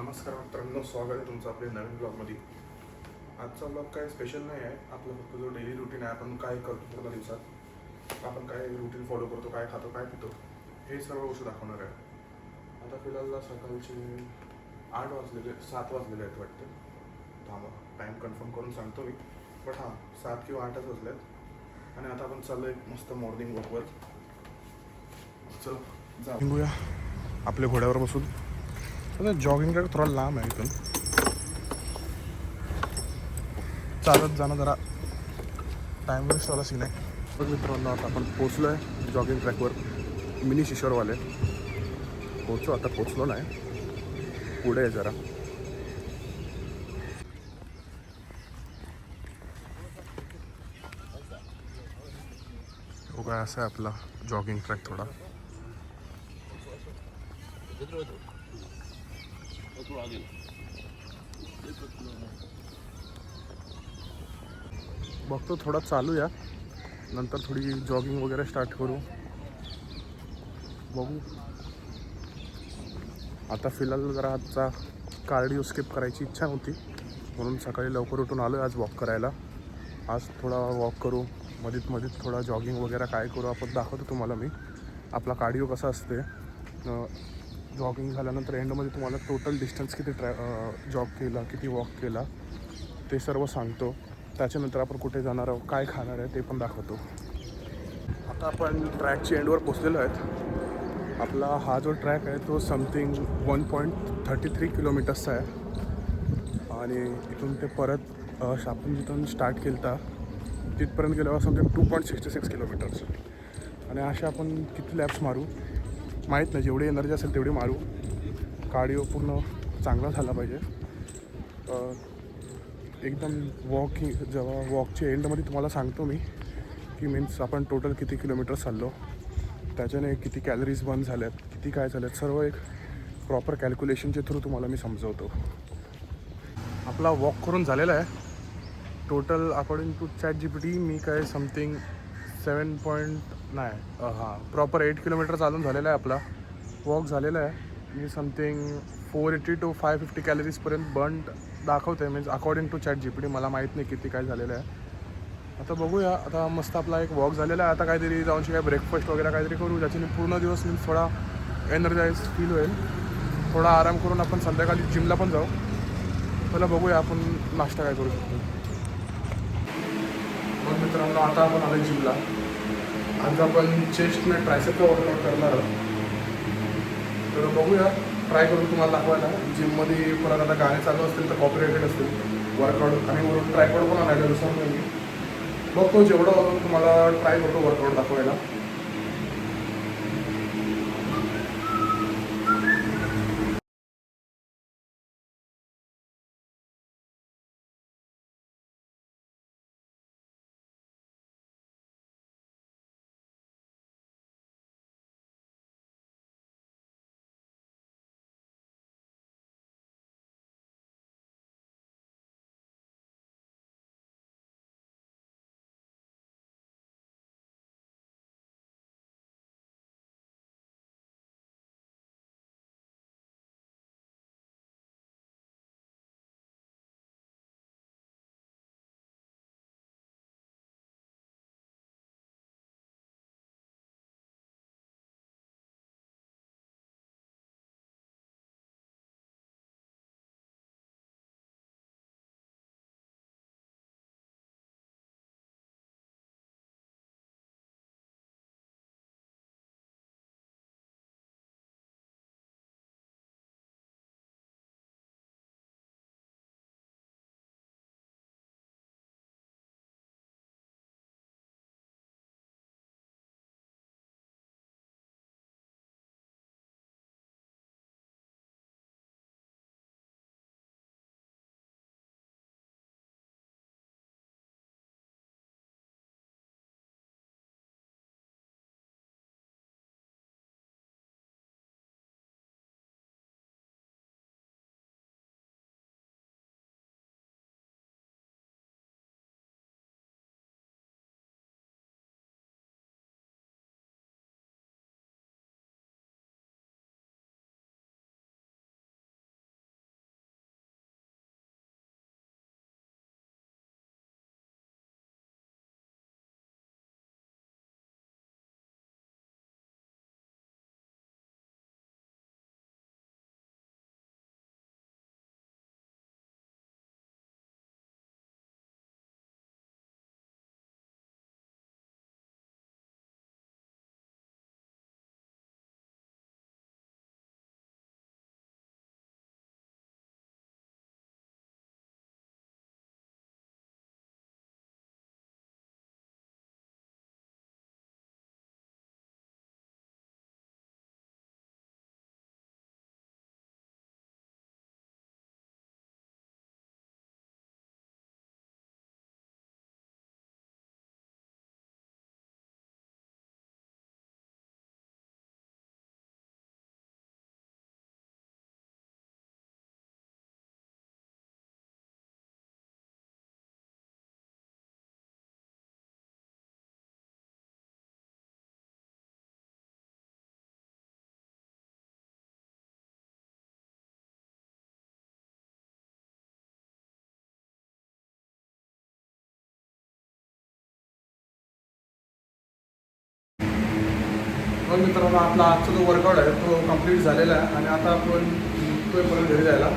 नमस्कार मित्रांनो, स्वागत आहे तुमचं आपल्या नवीन ब्लॉगमध्ये. आजचा ब्लॉग काय स्पेशल नाही आहे. आपला फक्त जो डेली रुटीन आहे, आपण काय करतो पूर्ण दिवसात, आपण काय रुटीन फॉलो करतो, काय खातो, काय पितो, हे सर्व गोष्टी दाखवणार आहे. आता फिलहाल सकाळचे 8 वाजलेले 7 वाजलेले आहेत वाटतं. थांबा, टाईम कन्फर्म करून सांगतो मी. बट हां, 7 किंवा 8च वाजले आहेत. आणि आता आपण चाललो एक मस्त मॉर्निंग वॉकवर. चला जा निघूया आपल्या घोड्यावर बसून. आता जॉगिंग थोडा लांब आहे इथून, चालत जाणं जरा टाईम वेस्टवाला सीन आहे. बघ मित्रांनो, आता आपण पोचलो आहे जॉगिंग ट्रॅकवर. मिनी शिशोरवाले पोचलो नाही, पुढे आहे जरा. बघा, असा आहे आपला जॉगिंग ट्रॅक. थोडा बघतो, थोडा चालू या, नंतर थोडी जॉगिंग वगैरे स्टार्ट करू. बघू. आता फिलहाल जरा आजचा कार्डिओ स्किप करायची इच्छा होती, म्हणून सकाळी लवकर उठून आलो आज वॉक करायला. आज थोडा वॉक करू, मधीत थोडा जॉगिंग वगैरे काय करू आपण दाखवतो तुम्हाला मी. आपला कार्डिओ कसा असते, जॉगिंग झाल्यानंतर एंडमध्ये तुम्हाला टोटल डिस्टन्स किती जॉग केला, किती वॉक केला, ते सर्व सांगतो. त्याच्यानंतर आपण कुठे जाणार आहोत, काय खाणार आहे, ते पण दाखवतो. आता आपण ट्रॅकच्या एंडवर पोचलेलो आहेत. आपला हा जो ट्रॅक आहे तो समथिंग 1.33 किलोमीटर्सचा आहे. आणि इथून ते परत आपण जिथून स्टार्ट केलं होता तिथपर्यंत गेल्यावर समथिंग 2.66 किलोमीटर्स. आणि अशा आपण किती लॅप्स मारू माहीत नाही, जेवढी एनर्जी असेल तेवढी मारू. कार्डिओ पूर्ण चांगला झाला पाहिजे. एकदम जेव्हा वॉकच्या एंडमध्ये तुम्हाला सांगतो मी की मीन्स आपण टोटल किती किलोमीटर चाललो, त्याच्याने किती कॅलरीज बर्न झाल्यात, किती काय झाल्यात, सर्व एक प्रॉपर कॅल्क्युलेशनच्या थ्रू तुम्हाला मी समजवतो. आपला वॉक करून झालेला आहे. टोटल अकॉर्डिंग टू ChatGPT मी काय समथिंग 7 प्रॉपर 8 किलोमीटर चालून झालेला आहे. आपला वॉक झालेला आहे. मी समथिंग 480 to 550 कॅलरीजपर्यंत बर्न दाखवते, मीन्स अकॉर्डिंग टू ChatGPT. मला माहीत नाही किती काय झालेलं आहे. आता बघूया. आता मस्त आपला एक वॉक झालेला आहे. आता काहीतरी जाऊनशी काय ब्रेकफास्ट वगैरे काहीतरी करू, ज्याच्याने पूर्ण दिवस मीन्स थोडा एनर्जाइज फील होईल. थोडा आराम करून आपण संध्याकाळी जिमला पण जाऊ. चला बघूया आपण नाश्ता काय करू शकतो. मग मित्रांनो, आता आपण आलो जिमला. आज आपण चेस्ट आणि ट्रायसेपचा वर्कआउट करणार आहोत. तर बघूया, ट्राय करून तुम्हाला दाखवायला. जिममध्ये परत आता गाणे चालू असतील तर कॉपीराइटेड असतील वर्कआउट, आणि वरून ट्रायपॉड पण आणायला विसरलो मी. बघतो जेवढं तुम्हाला ट्राय करतो वर्कआउट दाखवायला. मग मित्रांनो आपला आजचा जो वर्कआउट आहे तो कम्प्लीट झालेला आहे आणि आता आपण तो परत घरी जायला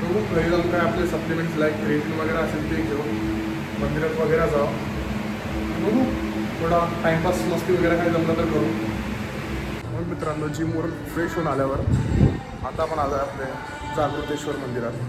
बघू. घरी जाऊन काय आपले सप्लिमेंट्स लाईक क्रिएटिन वगैरे असेल ते घेऊ, मंदिरात वगैरे जाऊ, बघू थोडा टाईमपास मस्ती वगैरे काही जमलं तर करू. मग मित्रांनो जिमवरून फ्रेश होऊन आल्यावर आता आपण आलो आहे आपल्या जागृतेश्वर मंदिरात.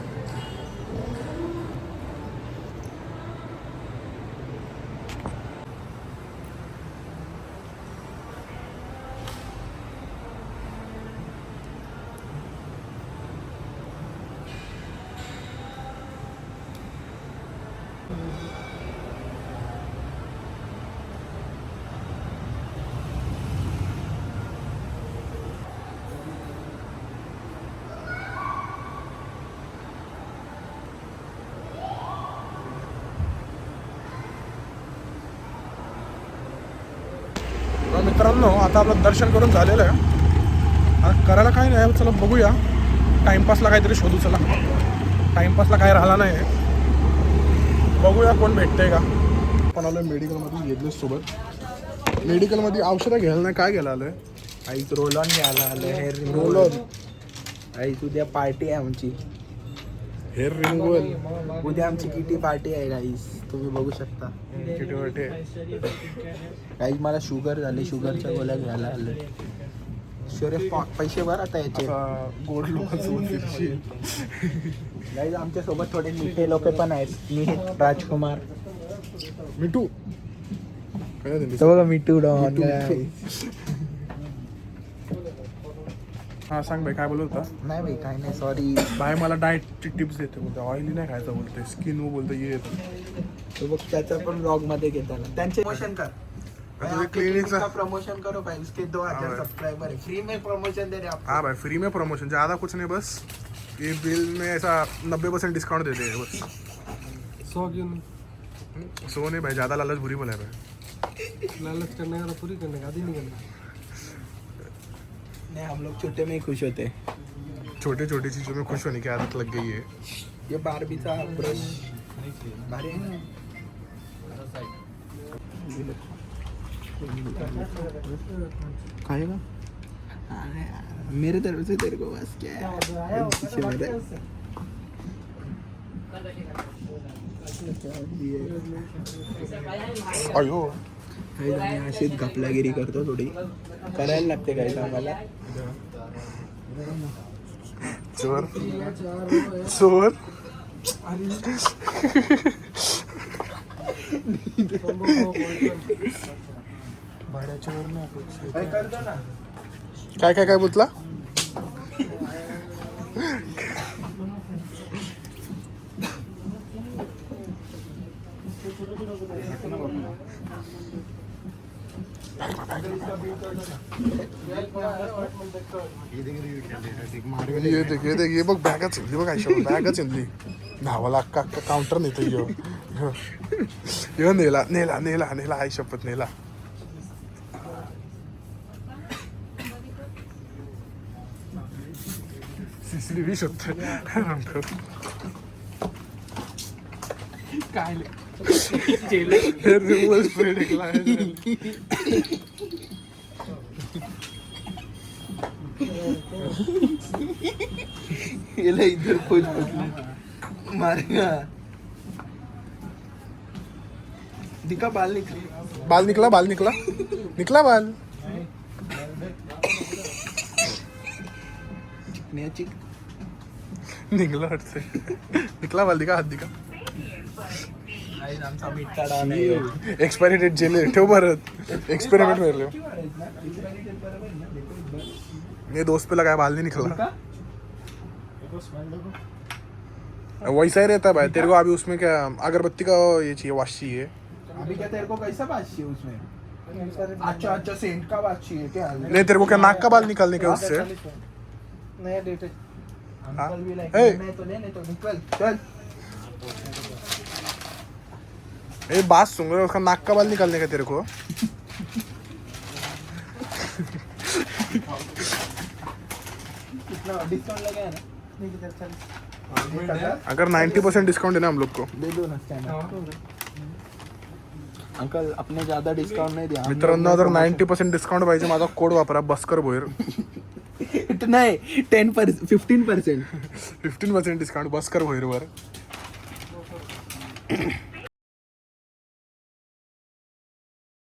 मित्रांनो आता आपलं दर्शन करून झालेलं आहे. आता करायला काय नाही, चला बघूया टाईमपासला काहीतरी शोधू. चला टाईमपासला काय राहिला नाही आहे, बघूया कोण भेटतंय का. आपण आलो मेडिकलमध्ये घेतलं सोबत. मेडिकलमध्ये औषधं घ्यायला नाही, काय घ्यायला आलं आहे? आईच रोल ऑन घ्यायला आलं. Hair roll on. आई उद्या पार्टी आहे आमची. Hair removal. उद्या आमची किटी पार्टी आहे गाईस, तुम्ही बघू शकता. काही मला शुगर झाले, शुगरच्या गोळ्या घ्यायला आले. पैसे भर आता याचे. गोड लोकांसोबत गाईस आमच्या सोबत थोडे मिठे लोक पण आहेत. मी राजकुमार, मिठू तो बघा मिठू डॉन. हां सांग भाई काय बोलत होता? नाही भाई काय नाही, सॉरी भाई मला डाएटची टिप्स देते, बोलते ऑइली नाही खायचं, बोलते स्किन वो बोलते ये तो बघ त्याचा पण ब्लॉग मध्ये घेताना त्यांचे प्रमोशन कर. क्लिनिक प्रमोशन करो भाई, उसके 2000 सब्सक्राइबर है, फ्री में प्रमोशन दे रहे आपको. हाँ भाई फ्री में प्रमोशन, ज़्यादा कुछ नहीं, बस ये बिल में ऐसा 90% डिस्काउंट देते हैं बस. 100 क्यों नहीं? 100 नहीं भाई, ज़्यादा लालच बुरी बोला है भाई. लालच करने का तो पूरी करने का, आधी नहीं करने. नहीं हम लोग छोटे में ही खुश होते हैं. छोटे छोटी चीज़ों में खुश होने की आदत लग गई है. ये बार्बीचा ब्रश भारी है ना. खाएगा? अरे मेरे तरफ से तेरे को बस क्या है. अयो काही आम्ही अशीच घपलागिरी करतो, थोडी करायला लागते काही आम्हाला. चोर चोर. काय काय काय बोलला? ये देख ये देख, ये बघ बॅगच चिंतली बघ, आयुष्य बॅगच चिंतली. धावाला अक्का अक्का काउंटर नेतो यो नेला नेला नेला नेला, आई शपथ नेला. सिसली विष होत काय ये इधर कुछ मारेगा. दिखा बाल निकले. बाल निकला बाल निकला निकला बाल. निघला वाटते. निकला बाल दिका हात दिका. आमचा मिठा डान आहे. एक्सपायरी डेट जेल ठेव परत. एक्सपेरिमेंट मेरे ये दोस्त पे लगाया बाल नहीं निकला. वैसा ही रहता है भाई. तेरे को अभी उसमें क्या अगरबत्ती का ये चाहिए, वाश चाहिए. अभी क्या तेरे को कैसा बात चाहिए उसमें? अच्छा अच्छा सेंट का बात चाहिए क्या? नहीं तेरे को क्या नाक का बाल निकालने का उससे? नया डेट है. अंकल भी लाइक ए! मैं तो ले नहीं तो निकल चल. ये बात सुन रहे हो, उसका नाक का बाल निकालने का तेरे को? कितना डिस्काउंट लगा है ना? नहीं किधर चल. अगर 90% डिस्काउंट है ना हम लोग को. दे दो ना स्कैनर. अंकल अपने ज्यादा डिस्काउंट नहीं दिया मित्रांनो जर 90% डिस्काउंट पाहिजे माझा कोड वापरा बस्कर भोईर नाही 15% 15% डिस्काउंट बस्कर भोईरवर